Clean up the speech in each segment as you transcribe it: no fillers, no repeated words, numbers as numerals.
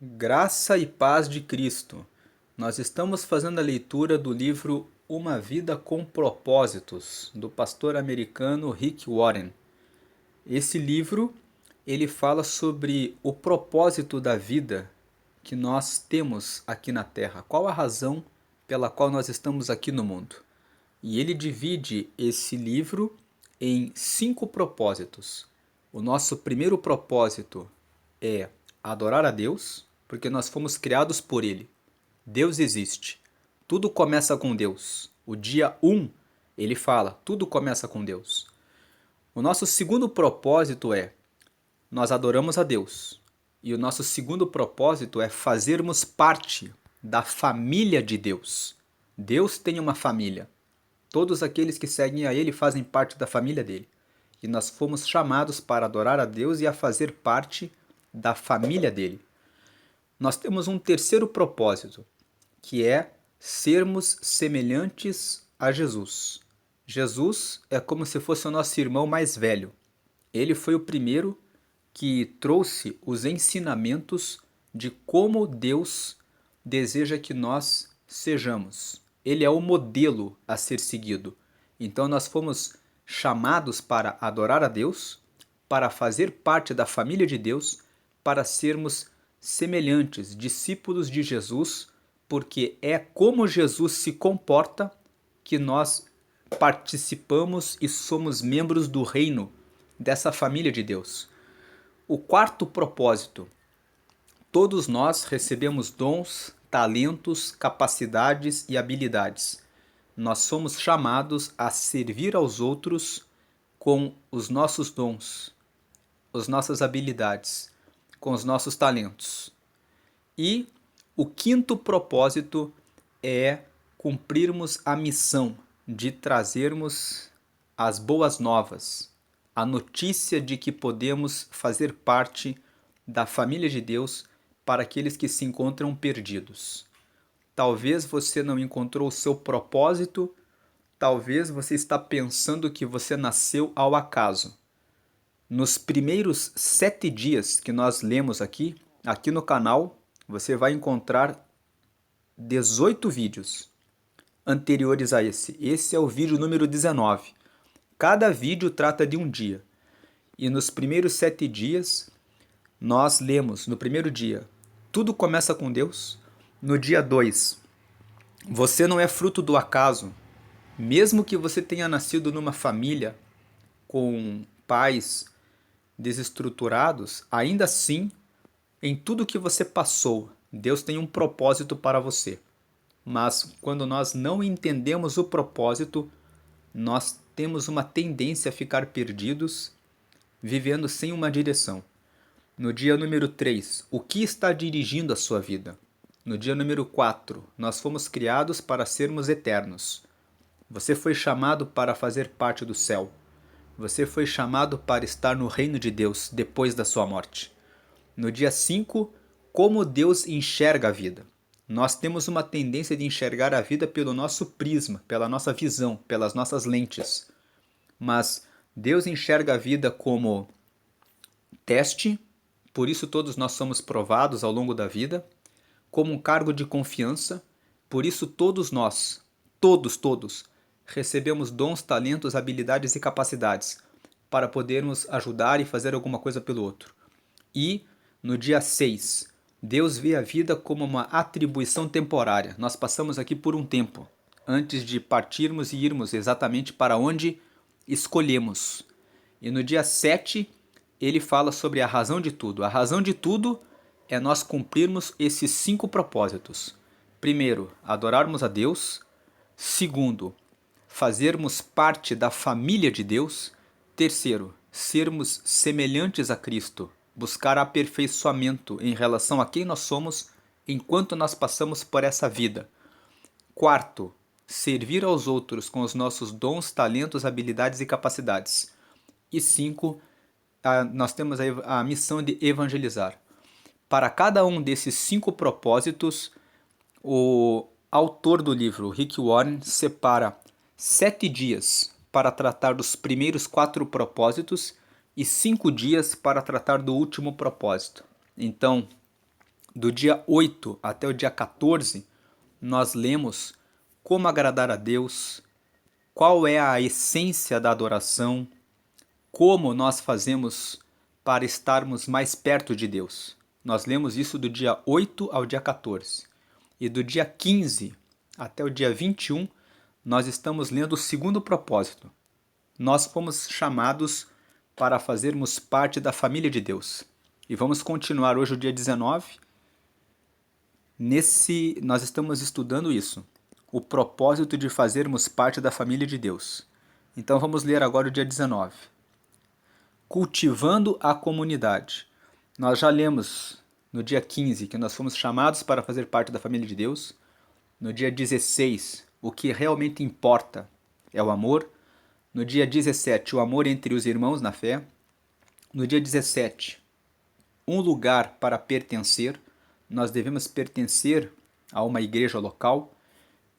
Graça e paz de Cristo. Nós estamos fazendo a leitura do livro Uma Vida com Propósitos, do pastor americano Rick Warren. Esse livro, ele fala sobre o propósito da vida que nós temos aqui na Terra. Qual a razão pela qual nós estamos aqui no mundo? E ele divide esse livro em 5 propósitos. O nosso primeiro propósito é adorar a Deus, porque nós fomos criados por Ele. Deus existe. Tudo começa com Deus. O dia 1, ele fala, tudo começa com Deus. O nosso segundo propósito é, nós adoramos a Deus. E o nosso segundo propósito é fazermos parte da família de Deus. Deus tem uma família. Todos aqueles que seguem a Ele fazem parte da família dele. E nós fomos chamados para adorar a Deus e a fazer parte da família dele. Nós temos um terceiro propósito, que é sermos semelhantes a Jesus. Jesus é como se fosse o nosso irmão mais velho. Ele foi o primeiro que trouxe os ensinamentos de como Deus deseja que nós sejamos. Ele é o modelo a ser seguido. Então nós fomos chamados para adorar a Deus, para fazer parte da família de Deus, para sermos semelhantes, discípulos de Jesus, porque é como Jesus se comporta que nós participamos e somos membros do reino dessa família de Deus. O quarto propósito: todos nós recebemos dons, talentos, capacidades e habilidades. Nós somos chamados a servir aos outros com os nossos dons, as nossas habilidades, com os nossos talentos. E o quinto propósito é cumprirmos a missão de trazermos as boas novas, a notícia de que podemos fazer parte da família de Deus para aqueles que se encontram perdidos. Talvez você não encontrou o seu propósito, talvez você está pensando que você nasceu ao acaso. Nos primeiros 7 dias que nós lemos aqui no canal, você vai encontrar 18 vídeos anteriores a esse. Esse é o vídeo número 19. Cada vídeo trata de um dia. E nos primeiros 7 dias, nós lemos, no primeiro dia, tudo começa com Deus. No dia 2, você não é fruto do acaso. Mesmo que você tenha nascido numa família com pais desestruturados, ainda assim, em tudo que você passou, Deus tem um propósito para você. Mas quando nós não entendemos o propósito, nós temos uma tendência a ficar perdidos, vivendo sem uma direção. No dia número 3, o que está dirigindo a sua vida? No dia número 4, nós fomos criados para sermos eternos. Você foi chamado para fazer parte do céu. Você foi chamado para estar no reino de Deus depois da sua morte. No dia 5, como Deus enxerga a vida. Nós temos uma tendência de enxergar a vida pelo nosso prisma, pela nossa visão, pelas nossas lentes. Mas Deus enxerga a vida como teste, por isso todos nós somos provados ao longo da vida, como um cargo de confiança, por isso todos nós, todos, recebemos dons, talentos, habilidades e capacidades para podermos ajudar e fazer alguma coisa pelo outro. E no dia 6, Deus vê a vida como uma atribuição temporária. Nós passamos aqui por um tempo, antes de partirmos e irmos exatamente para onde escolhemos. E no dia 7, ele fala sobre a razão de tudo. A razão de tudo é nós cumprirmos esses 5 propósitos. Primeiro, adorarmos a Deus. Segundo, fazermos parte da família de Deus. Terceiro, sermos semelhantes a Cristo, buscar aperfeiçoamento em relação a quem nós somos enquanto nós passamos por essa vida. Quarto, servir aos outros com os nossos dons, talentos, habilidades e capacidades. E 5, nós temos a missão de evangelizar. Para cada um desses 5 propósitos, o autor do livro, Rick Warren, separa 7 dias para tratar dos primeiros 4 propósitos e 5 dias para tratar do último propósito. Então, Do dia 8 até o dia 14, nós lemos como agradar a Deus, qual é a essência da adoração, como nós fazemos para estarmos mais perto de Deus. Nós lemos isso do dia 8 ao dia 14. E do dia 15 até o dia 21, nós estamos lendo o segundo propósito. Nós fomos chamados para fazermos parte da família de Deus. E vamos continuar hoje o dia 19. Nós estamos estudando isso, o propósito de fazermos parte da família de Deus. Então vamos ler agora o dia 19. Cultivando a comunidade. Nós já lemos no dia 15 que nós fomos chamados para fazer parte da família de Deus. No dia 16, o que realmente importa é o amor. No dia 17, o amor entre os irmãos na fé. No dia 17, um lugar para pertencer. Nós devemos pertencer a uma igreja local.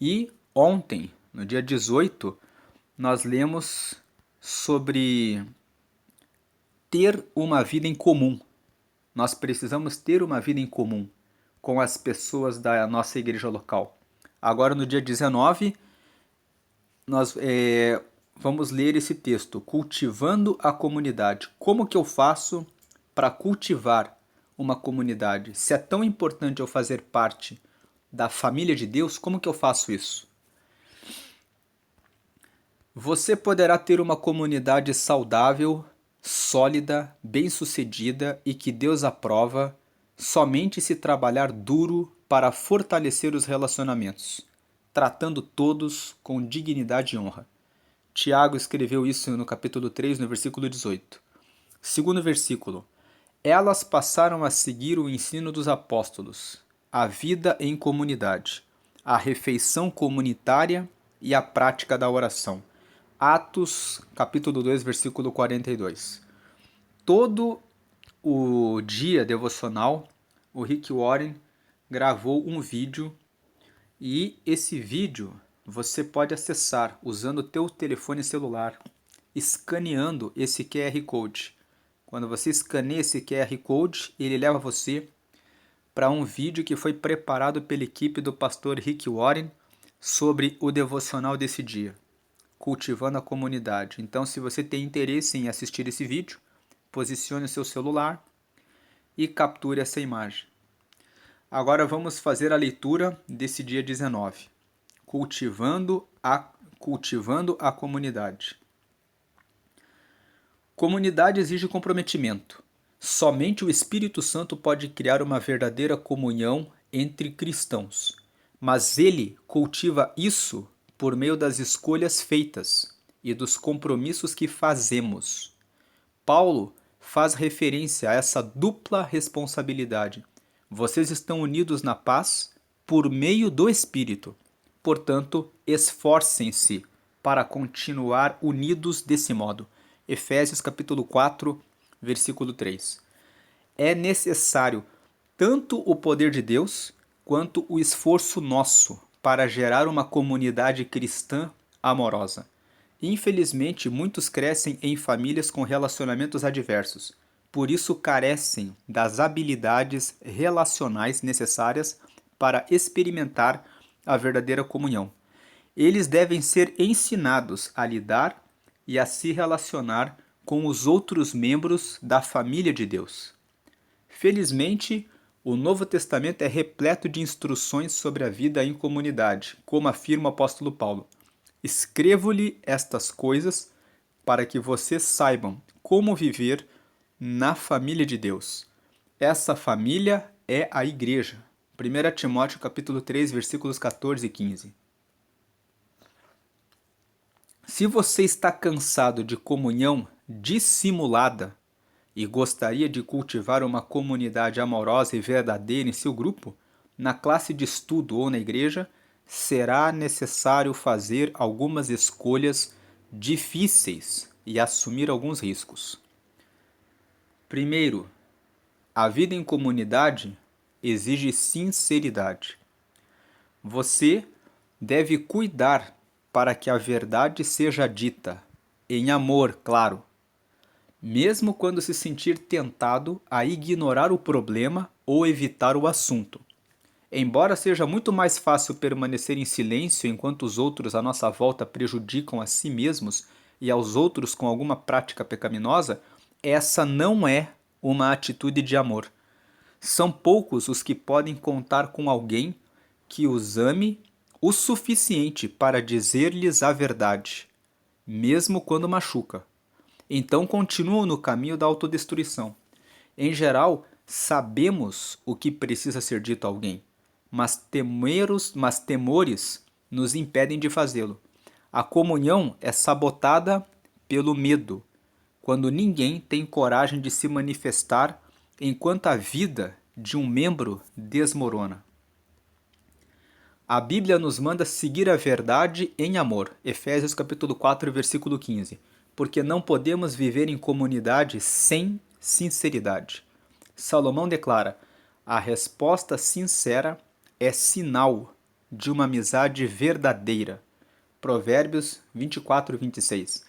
E ontem, no dia 18, nós lemos sobre ter uma vida em comum. Nós precisamos ter uma vida em comum com as pessoas da nossa igreja local. Agora, no dia 19, nós vamos ler esse texto, cultivando a comunidade. Como que eu faço para cultivar uma comunidade? Se é tão importante eu fazer parte da família de Deus, como que eu faço isso? Você poderá ter uma comunidade saudável, sólida, bem-sucedida e que Deus aprova somente se trabalhar duro para fortalecer os relacionamentos, tratando todos com dignidade e honra. Tiago escreveu isso no capítulo 3, no versículo 18. Segundo versículo. Elas passaram a seguir o ensino dos apóstolos, a vida em comunidade, a refeição comunitária e a prática da oração. Atos, capítulo 2, versículo 42. Todo o dia devocional, o Rick Warren gravou um vídeo e esse vídeo você pode acessar usando o teu telefone celular, escaneando esse QR Code. Quando você escaneia esse QR Code, ele leva você para um vídeo que foi preparado pela equipe do pastor Rick Warren sobre o devocional desse dia, cultivando a comunidade. Então, se você tem interesse em assistir esse vídeo, posicione o seu celular e capture essa imagem. Agora vamos fazer a leitura desse dia 19, cultivando a comunidade. Comunidade exige comprometimento. Somente o Espírito Santo pode criar uma verdadeira comunhão entre cristãos, mas ele cultiva isso por meio das escolhas feitas e dos compromissos que fazemos. Paulo faz referência a essa dupla responsabilidade. Vocês estão unidos na paz por meio do Espírito. Portanto, esforcem-se para continuar unidos desse modo. Efésios capítulo 4, versículo 3. É necessário tanto o poder de Deus quanto o esforço nosso para gerar uma comunidade cristã amorosa. Infelizmente, muitos crescem em famílias com relacionamentos adversos. Por isso, carecem das habilidades relacionais necessárias para experimentar a verdadeira comunhão. Eles devem ser ensinados a lidar e a se relacionar com os outros membros da família de Deus. Felizmente, o Novo Testamento é repleto de instruções sobre a vida em comunidade, como afirma o apóstolo Paulo. Escrevo-lhe estas coisas para que vocês saibam como viver na família de Deus. Essa família é a igreja. 1 Timóteo capítulo 3, versículos 14 e 15. Se você está cansado de comunhão dissimulada e gostaria de cultivar uma comunidade amorosa e verdadeira em seu grupo, na classe de estudo ou na igreja, será necessário fazer algumas escolhas difíceis e assumir alguns riscos. Primeiro, a vida em comunidade exige sinceridade. Você deve cuidar para que a verdade seja dita, em amor, claro, mesmo quando se sentir tentado a ignorar o problema ou evitar o assunto. Embora seja muito mais fácil permanecer em silêncio enquanto os outros à nossa volta prejudicam a si mesmos e aos outros com alguma prática pecaminosa, essa não é uma atitude de amor. São poucos os que podem contar com alguém que os ame o suficiente para dizer-lhes a verdade, mesmo quando machuca. Então continuam no caminho da autodestruição. Em geral, sabemos o que precisa ser dito a alguém, mas temores nos impedem de fazê-lo. A comunhão é sabotada pelo medo, quando ninguém tem coragem de se manifestar enquanto a vida de um membro desmorona. A Bíblia nos manda seguir a verdade em amor. Efésios capítulo 4, versículo 15. Porque não podemos viver em comunidade sem sinceridade. Salomão declara: a resposta sincera é sinal de uma amizade verdadeira. Provérbios 24, 26.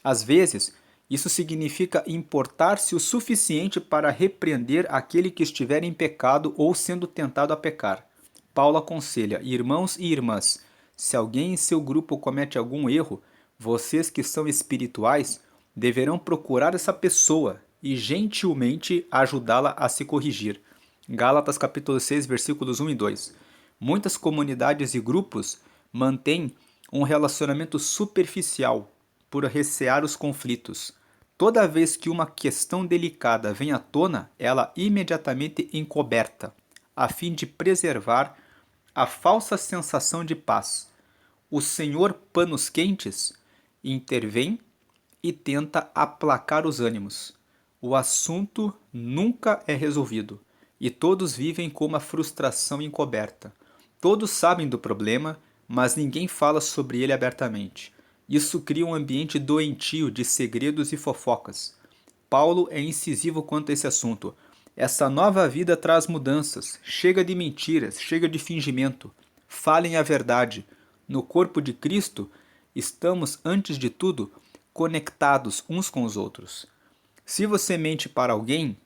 Às vezes, isso significa importar-se o suficiente para repreender aquele que estiver em pecado ou sendo tentado a pecar. Paulo aconselha: irmãos e irmãs, se alguém em seu grupo comete algum erro, vocês que são espirituais deverão procurar essa pessoa e gentilmente ajudá-la a se corrigir. Gálatas capítulo 6, versículos 1 e 2. Muitas comunidades e grupos mantêm um relacionamento superficial por recear os conflitos. Toda vez que uma questão delicada vem à tona, ela imediatamente encoberta, a fim de preservar a falsa sensação de paz. O senhor Panos Quentes intervém e tenta aplacar os ânimos. O assunto nunca é resolvido e todos vivem com uma frustração encoberta. Todos sabem do problema, mas ninguém fala sobre ele abertamente. Isso cria um ambiente doentio de segredos e fofocas. Paulo é incisivo quanto a esse assunto. Essa nova vida traz mudanças. Chega de mentiras, chega de fingimento. Falem a verdade. No corpo de Cristo, estamos, antes de tudo, conectados uns com os outros. Se você mente para alguém,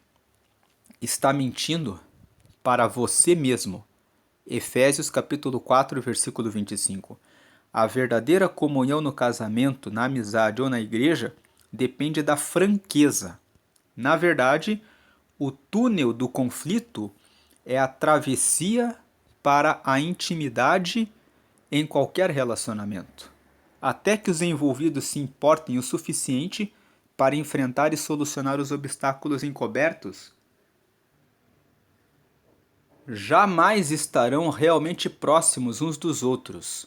está mentindo para você mesmo. Efésios capítulo 4, versículo 25. A verdadeira comunhão no casamento, na amizade ou na igreja depende da franqueza. Na verdade, o túnel do conflito é a travessia para a intimidade em qualquer relacionamento, até que os envolvidos se importem o suficiente para enfrentar e solucionar os obstáculos encobertos, jamais estarão realmente próximos uns dos outros.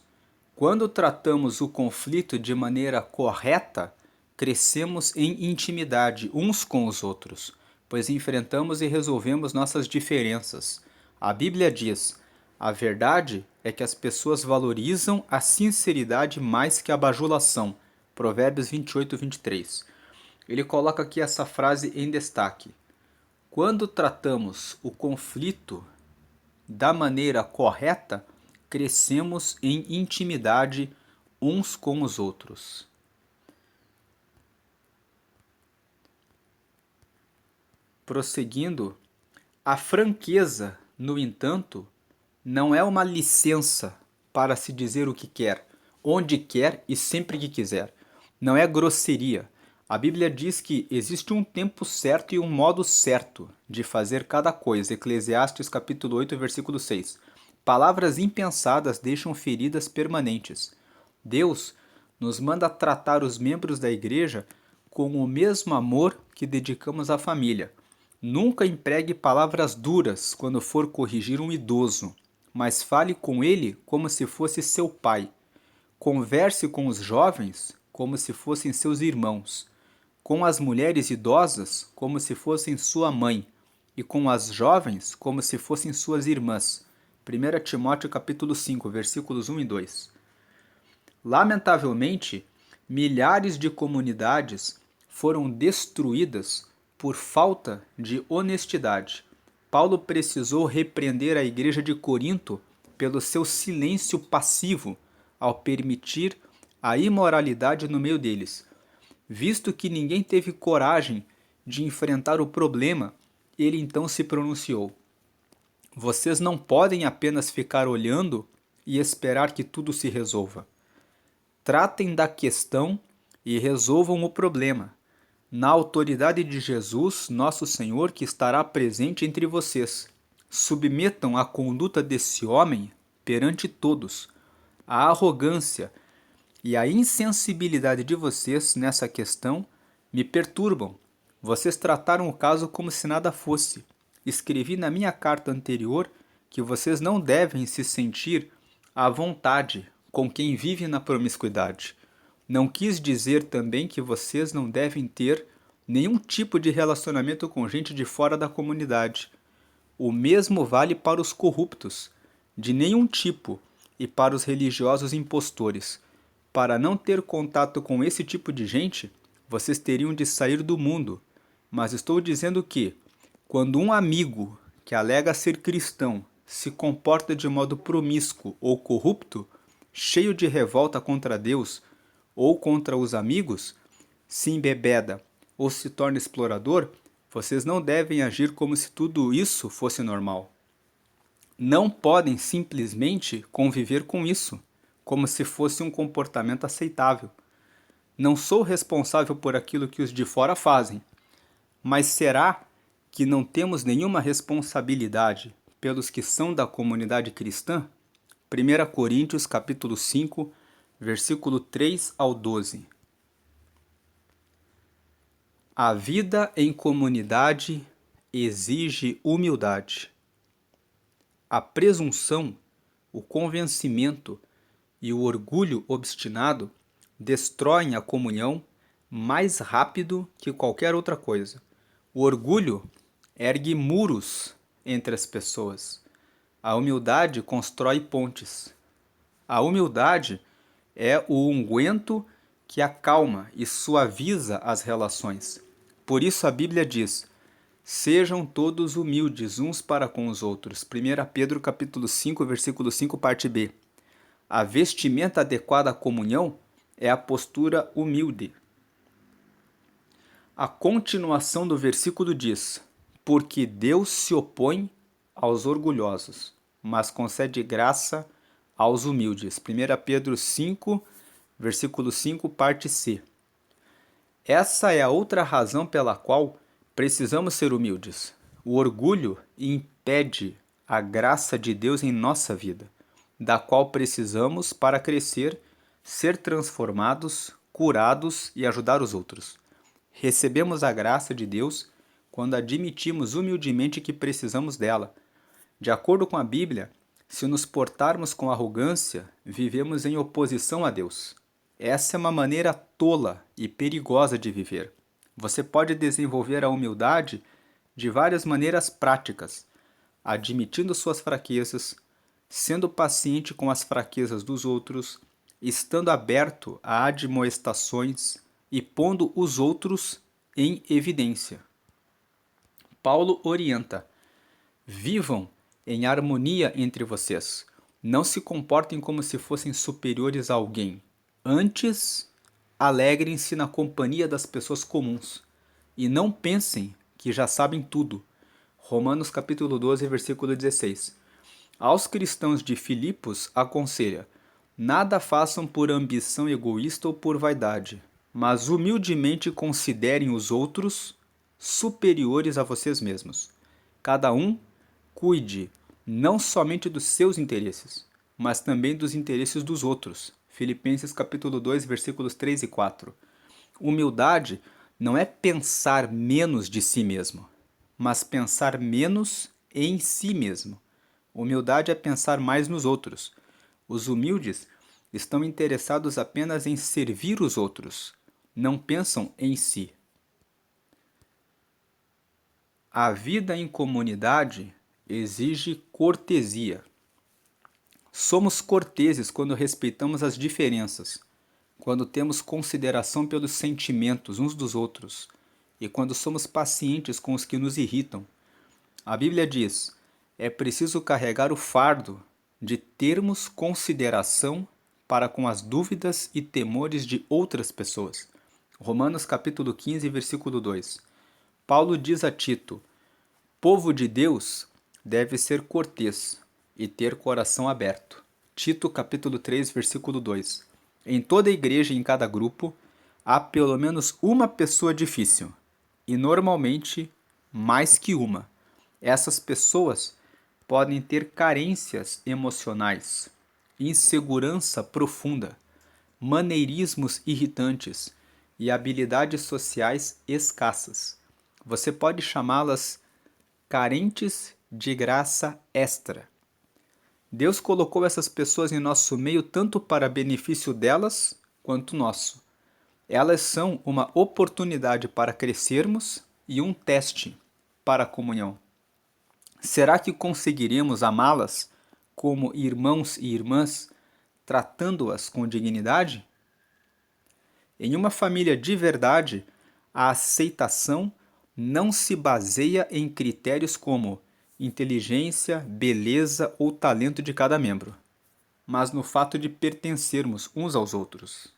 Quando tratamos o conflito de maneira correta, crescemos em intimidade uns com os outros, pois enfrentamos e resolvemos nossas diferenças. A Bíblia diz: a verdade é que as pessoas valorizam a sinceridade mais que a bajulação. Provérbios 28, 23. Ele coloca aqui essa frase em destaque: quando tratamos o conflito da maneira correta, crescemos em intimidade uns com os outros. Prosseguindo, a franqueza, no entanto, não é uma licença para se dizer o que quer, onde quer e sempre que quiser. Não é grosseria. A Bíblia diz que existe um tempo certo e um modo certo de fazer cada coisa. Eclesiastes capítulo 8, versículo 6. Palavras impensadas deixam feridas permanentes. Deus nos manda tratar os membros da igreja com o mesmo amor que dedicamos à família. Nunca empregue palavras duras quando for corrigir um idoso, mas fale com ele como se fosse seu pai. Converse com os jovens como se fossem seus irmãos, com as mulheres idosas como se fossem sua mãe, e com as jovens como se fossem suas irmãs. 1 Timóteo capítulo 5, versículos 1 e 2. Lamentavelmente, milhares de comunidades foram destruídas por falta de honestidade. Paulo precisou repreender a igreja de Corinto pelo seu silêncio passivo ao permitir a imoralidade no meio deles. Visto que ninguém teve coragem de enfrentar o problema, ele então se pronunciou: Vocês não podem apenas ficar olhando e esperar que tudo se resolva. Tratem da questão e resolvam o problema, na autoridade de Jesus, nosso Senhor, que estará presente entre vocês. Submetam a conduta desse homem perante todos. A arrogância e a insensibilidade de vocês nessa questão me perturbam. Vocês trataram o caso como se nada fosse. Escrevi na minha carta anterior que vocês não devem se sentir à vontade com quem vive na promiscuidade. Não quis dizer também que vocês não devem ter nenhum tipo de relacionamento com gente de fora da comunidade. O mesmo vale para os corruptos, de nenhum tipo, e para os religiosos impostores. Para não ter contato com esse tipo de gente, vocês teriam de sair do mundo. Mas estou dizendo que, quando um amigo que alega ser cristão se comporta de modo promíscuo ou corrupto, cheio de revolta contra Deus ou contra os amigos, se embebeda ou se torna explorador, vocês não devem agir como se tudo isso fosse normal. Não podem simplesmente conviver com isso, como se fosse um comportamento aceitável. Não sou responsável por aquilo que os de fora fazem, mas será que não temos nenhuma responsabilidade pelos que são da comunidade cristã? 1 Coríntios capítulo 5, versículo 3 ao 12. A vida em comunidade exige humildade. A presunção, o convencimento e o orgulho obstinado destroem a comunhão mais rápido que qualquer outra coisa. O orgulho ergue muros entre as pessoas. A humildade constrói pontes. A humildade é o unguento que acalma e suaviza as relações. Por isso a Bíblia diz: sejam todos humildes uns para com os outros. 1 Pedro capítulo 5, versículo 5, parte B. A vestimenta adequada à comunhão é a postura humilde. A continuação do versículo diz: porque Deus se opõe aos orgulhosos, mas concede graça aos humildes. 1 Pedro 5, versículo 5, parte C. Essa é a outra razão pela qual precisamos ser humildes. O orgulho impede a graça de Deus em nossa vida, da qual precisamos para crescer, ser transformados, curados e ajudar os outros. Recebemos a graça de Deus quando admitimos humildemente que precisamos dela. De acordo com a Bíblia, se nos portarmos com arrogância, vivemos em oposição a Deus. Essa é uma maneira tola e perigosa de viver. Você pode desenvolver a humildade de várias maneiras práticas, admitindo suas fraquezas, sendo paciente com as fraquezas dos outros, estando aberto a admoestações e pondo os outros em evidência. Paulo orienta: vivam em harmonia entre vocês. Não se comportem como se fossem superiores a alguém. Antes, alegrem-se na companhia das pessoas comuns e não pensem que já sabem tudo. Romanos capítulo 12, versículo 16. Aos cristãos de Filipos aconselha: nada façam por ambição egoísta ou por vaidade, mas humildemente considerem os outros superiores a vocês mesmos. Cada um cuide não somente dos seus interesses, mas também dos interesses dos outros. Filipenses capítulo 2, versículos 3 e 4. Humildade não é pensar menos de si mesmo, mas pensar menos em si mesmo. Humildade é pensar mais nos outros. Os humildes estão interessados apenas em servir os outros, não pensam em si. A vida em comunidade exige cortesia. Somos corteses quando respeitamos as diferenças, quando temos consideração pelos sentimentos uns dos outros e quando somos pacientes com os que nos irritam. A Bíblia diz: é preciso carregar o fardo de termos consideração para com as dúvidas e temores de outras pessoas. Romanos capítulo 15, versículo 2. Paulo diz a Tito: povo de Deus, deve ser cortês e ter coração aberto. Tito capítulo 3, versículo 2. Em toda igreja e em cada grupo, há pelo menos uma pessoa difícil, e normalmente mais que uma. Essas pessoas podem ter carências emocionais, insegurança profunda, maneirismos irritantes e habilidades sociais escassas. Você pode chamá-las carentes de graça extra. Deus colocou essas pessoas em nosso meio tanto para benefício delas quanto nosso. Elas são uma oportunidade para crescermos e um teste para a comunhão. Será que conseguiremos amá-las como irmãos e irmãs, tratando-as com dignidade? Em uma família de verdade, a aceitação não se baseia em critérios como inteligência, beleza ou talento de cada membro, mas no fato de pertencermos uns aos outros.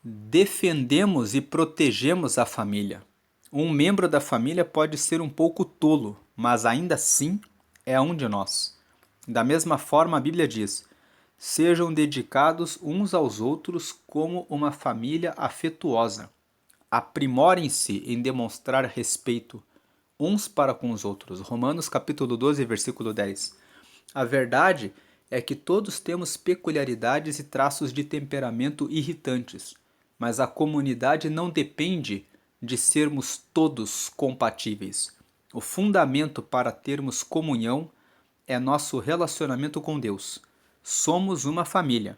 Defendemos e protegemos a família. Um membro da família pode ser um pouco tolo, mas ainda assim é um de nós. Da mesma forma, a Bíblia diz: sejam dedicados uns aos outros como uma família afetuosa. Aprimorem-se em demonstrar respeito uns para com os outros. Romanos capítulo 12, versículo 10. A verdade é que todos temos peculiaridades e traços de temperamento irritantes, mas a comunidade não depende de sermos todos compatíveis. O fundamento para termos comunhão é nosso relacionamento com Deus. Somos uma família.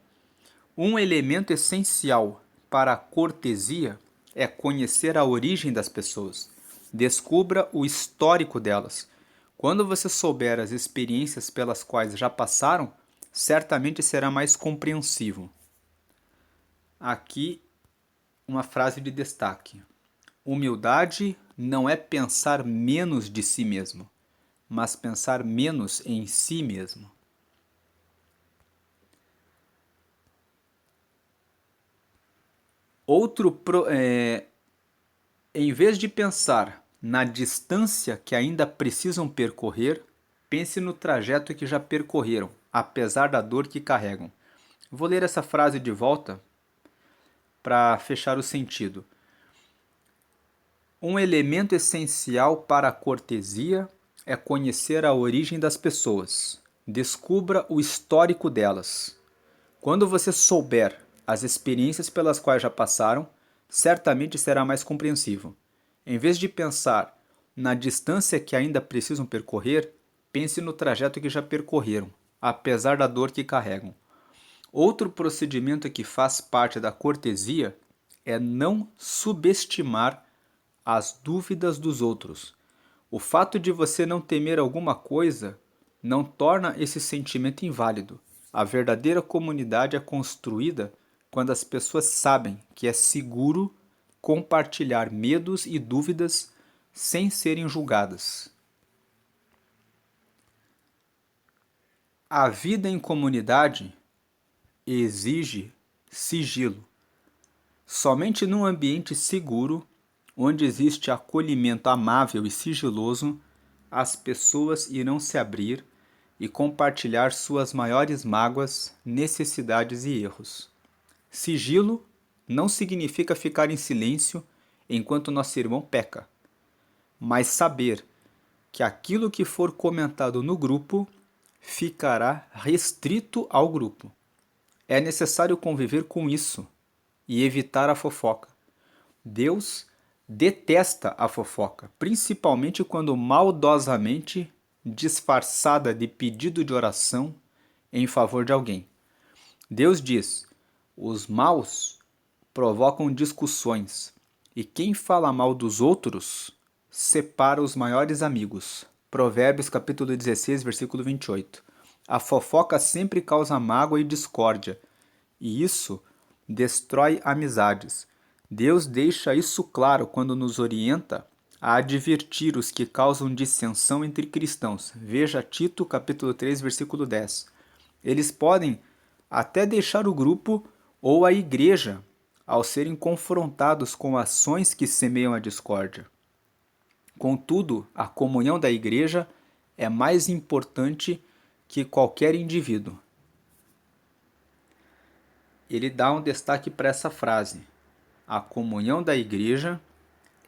Um elemento essencial para a cortesia é conhecer a origem das pessoas. Descubra o histórico delas. Quando você souber as experiências pelas quais já passaram, certamente será mais compreensivo. Aqui, uma frase de destaque. Humildade não é pensar menos de si mesmo, mas pensar menos em si mesmo. Em vez de pensar na distância que ainda precisam percorrer, pense no trajeto que já percorreram, apesar da dor que carregam. Vou ler essa frase de volta para fechar o sentido. Um elemento essencial para a cortesia é conhecer a origem das pessoas. Descubra o histórico delas. Quando você souber as experiências pelas quais já passaram, certamente será mais compreensivo. Em vez de pensar na distância que ainda precisam percorrer, pense no trajeto que já percorreram, apesar da dor que carregam. Outro procedimento que faz parte da cortesia é não subestimar as dúvidas dos outros. O fato de você não temer alguma coisa não torna esse sentimento inválido. A verdadeira comunidade é construída quando as pessoas sabem que é seguro compartilhar medos e dúvidas sem serem julgadas. A vida em comunidade exige sigilo. Somente num ambiente seguro, onde existe acolhimento amável e sigiloso, as pessoas irão se abrir e compartilhar suas maiores mágoas, necessidades e erros. Sigilo não significa ficar em silêncio enquanto nosso irmão peca, mas saber que aquilo que for comentado no grupo ficará restrito ao grupo. É necessário conviver com isso e evitar a fofoca. Deus detesta a fofoca, principalmente quando maldosamente disfarçada de pedido de oração em favor de alguém. Deus diz: os maus provocam discussões, e quem fala mal dos outros separa os maiores amigos. Provérbios capítulo 16, versículo 28. A fofoca sempre causa mágoa e discórdia, e isso destrói amizades. Deus deixa isso claro quando nos orienta a advertir os que causam dissensão entre cristãos. Veja Tito capítulo 3, versículo 10. Eles podem até deixar o grupo ou a igreja ao serem confrontados com ações que semeiam a discórdia. Contudo, a comunhão da igreja é mais importante que qualquer indivíduo. Ele dá um destaque para essa frase. A comunhão da igreja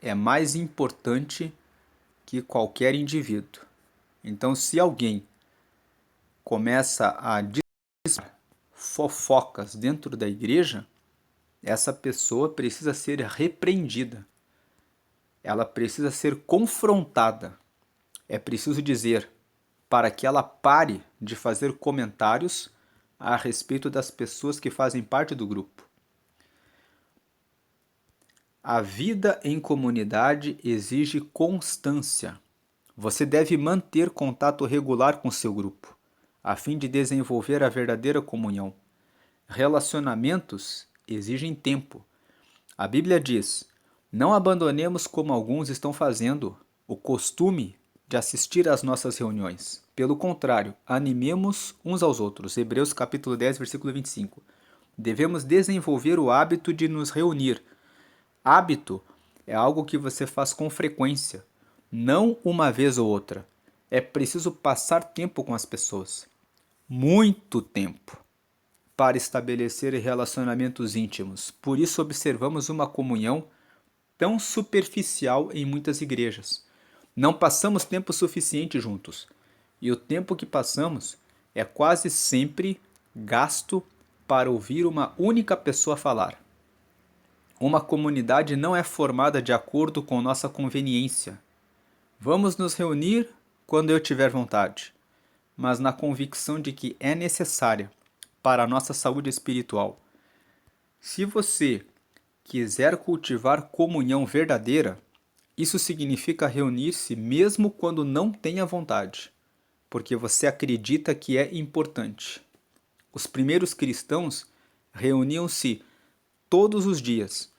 é mais importante que qualquer indivíduo. Então, se alguém começa a disseminar fofocas dentro da igreja, essa pessoa precisa ser repreendida. Ela precisa ser confrontada. É preciso dizer para que ela pare de fazer comentários a respeito das pessoas que fazem parte do grupo. A vida em comunidade exige constância. Você deve manter contato regular com seu grupo, a fim de desenvolver a verdadeira comunhão. Relacionamentos exigem tempo. A Bíblia diz: não abandonemos, como alguns estão fazendo, o costume de assistir às nossas reuniões. Pelo contrário, animemos uns aos outros. Hebreus capítulo 10, versículo 25. Devemos desenvolver o hábito de nos reunir. Hábito é algo que você faz com frequência, não uma vez ou outra. É preciso passar tempo com as pessoas. Muito tempo para estabelecer relacionamentos íntimos. Por isso observamos uma comunhão tão superficial em muitas igrejas. Não passamos tempo suficiente juntos. E o tempo que passamos é quase sempre gasto para ouvir uma única pessoa falar. Uma comunidade não é formada de acordo com nossa conveniência. Vamos nos reunir quando eu tiver vontade, mas na convicção de que é necessária para a nossa saúde espiritual. Se você quiser cultivar comunhão verdadeira, isso significa reunir-se mesmo quando não tenha vontade, porque você acredita que é importante. Os primeiros cristãos reuniam-se todos os dias.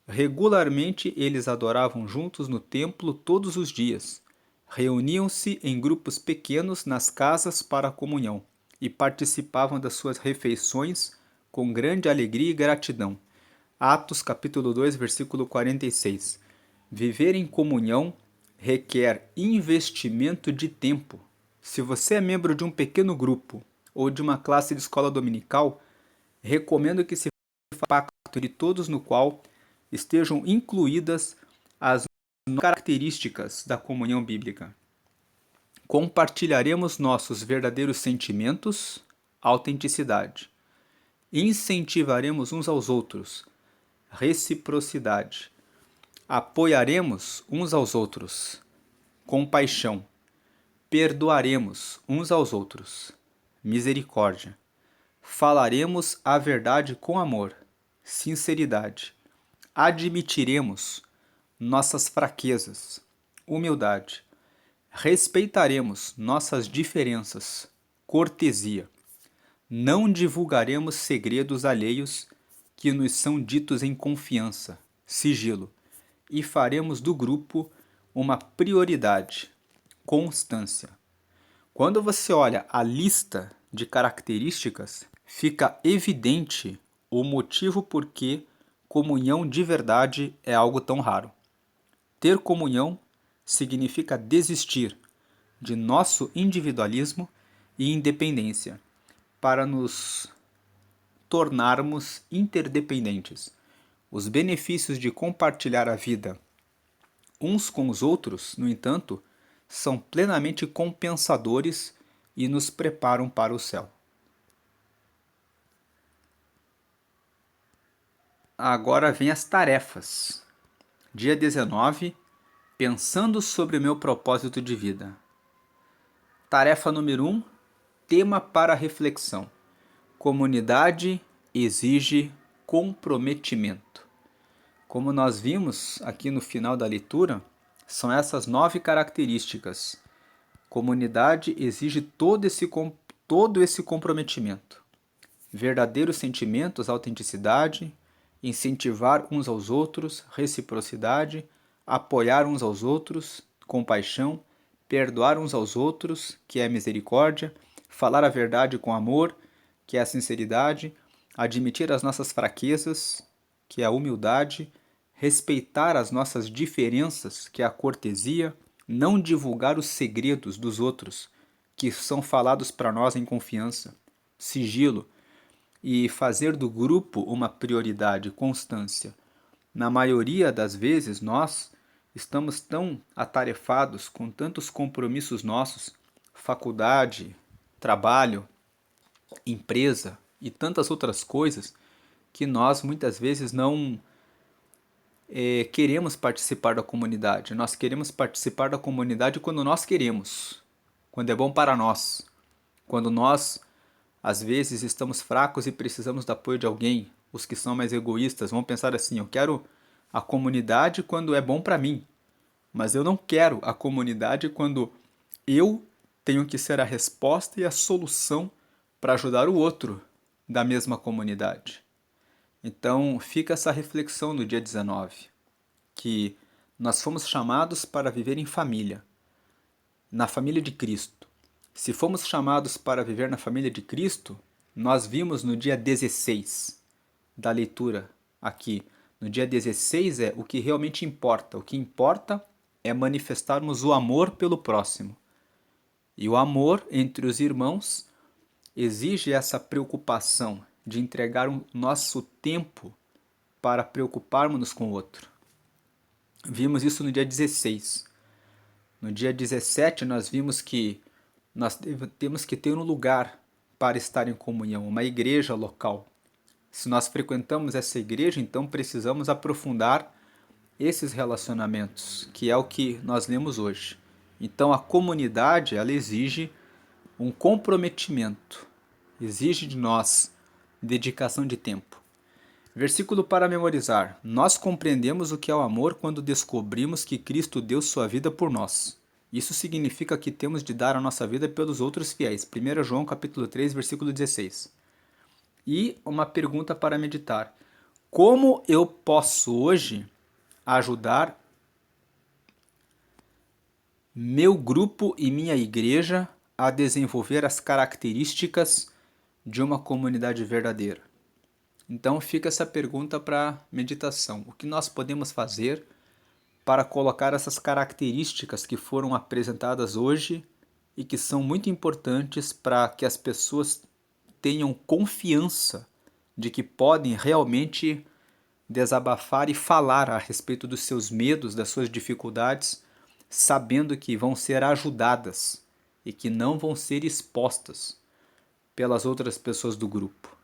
Regularmente eles adoravam juntos no templo todos os dias. Reuniam-se em grupos pequenos nas casas para a comunhão e participavam das suas refeições com grande alegria e gratidão. Atos capítulo 2, versículo 46. Viver em comunhão requer investimento de tempo. Se você é membro de um pequeno grupo ou de uma classe de escola dominical, recomendo que se faça pacto de todos no qual estejam incluídas as características da comunhão bíblica. Compartilharemos nossos verdadeiros sentimentos, autenticidade. Incentivaremos uns aos outros, reciprocidade. Apoiaremos uns aos outros, compaixão. Perdoaremos uns aos outros, misericórdia. Falaremos a verdade com amor, sinceridade. Admitiremos nossas fraquezas, humildade. Respeitaremos nossas diferenças, cortesia. Não divulgaremos segredos alheios que nos são ditos em confiança, sigilo. E faremos do grupo uma prioridade, constância. Quando você olha a lista de características, fica evidente o motivo por que comunhão de verdade é algo tão raro. Ter comunhão significa desistir de nosso individualismo e independência para nos tornarmos interdependentes. Os benefícios de compartilhar a vida uns com os outros, no entanto, são plenamente compensadores e nos preparam para o céu. Agora vem as tarefas. Dia 19, pensando sobre o meu propósito de vida. Tarefa número 1, tema para reflexão. Comunidade exige comprometimento. Como nós vimos aqui no final da leitura, são essas 9 características. Comunidade exige todo esse comprometimento. Verdadeiros sentimentos, autenticidade, incentivar uns aos outros, reciprocidade, apoiar uns aos outros, compaixão, perdoar uns aos outros, que é a misericórdia, falar a verdade com amor, que é a sinceridade, admitir as nossas fraquezas, que é a humildade, respeitar as nossas diferenças, que é a cortesia, não divulgar os segredos dos outros, que são falados para nós em confiança, sigilo, e fazer do grupo uma prioridade, constância. Na maioria das vezes, nós estamos tão atarefados com tantos compromissos nossos, faculdade, trabalho, empresa e tantas outras coisas, que nós muitas vezes não queremos participar da comunidade. Nós queremos participar da comunidade quando nós queremos, quando é bom para nós, quando nós, às vezes, estamos fracos e precisamos do apoio de alguém. Os que são mais egoístas vão pensar assim: eu quero a comunidade quando é bom para mim, mas eu não quero a comunidade quando eu tenho que ser a resposta e a solução para ajudar o outro da mesma comunidade. Então, fica essa reflexão no dia 19, que nós fomos chamados para viver em família, na família de Cristo. Se fomos chamados para viver na família de Cristo, nós vimos no dia 16 da leitura aqui. No dia 16 é o que realmente importa. O que importa é manifestarmos o amor pelo próximo. E o amor entre os irmãos exige essa preocupação de entregar o nosso tempo para preocuparmos-nos com o outro. Vimos isso no dia 16. No dia 17 nós vimos que nós temos que ter um lugar para estar em comunhão, uma igreja local. Se nós frequentamos essa igreja, então precisamos aprofundar esses relacionamentos, que é o que nós lemos hoje. Então a comunidade, ela exige um comprometimento, exige de nós dedicação de tempo. Versículo para memorizar. Nós compreendemos o que é o amor quando descobrimos que Cristo deu sua vida por nós. Isso significa que temos de dar a nossa vida pelos outros fiéis. 1 João capítulo 3, versículo 16. E uma pergunta para meditar. Como eu posso hoje ajudar meu grupo e minha igreja a desenvolver as características de uma comunidade verdadeira? Então fica essa pergunta para meditação. O que nós podemos fazer para colocar essas características que foram apresentadas hoje e que são muito importantes para que as pessoas tenham confiança de que podem realmente desabafar e falar a respeito dos seus medos, das suas dificuldades, sabendo que vão ser ajudadas e que não vão ser expostas pelas outras pessoas do grupo.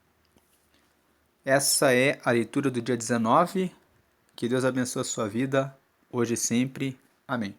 Essa é a leitura do dia 19. Que Deus abençoe a sua vida, hoje e sempre. Amém.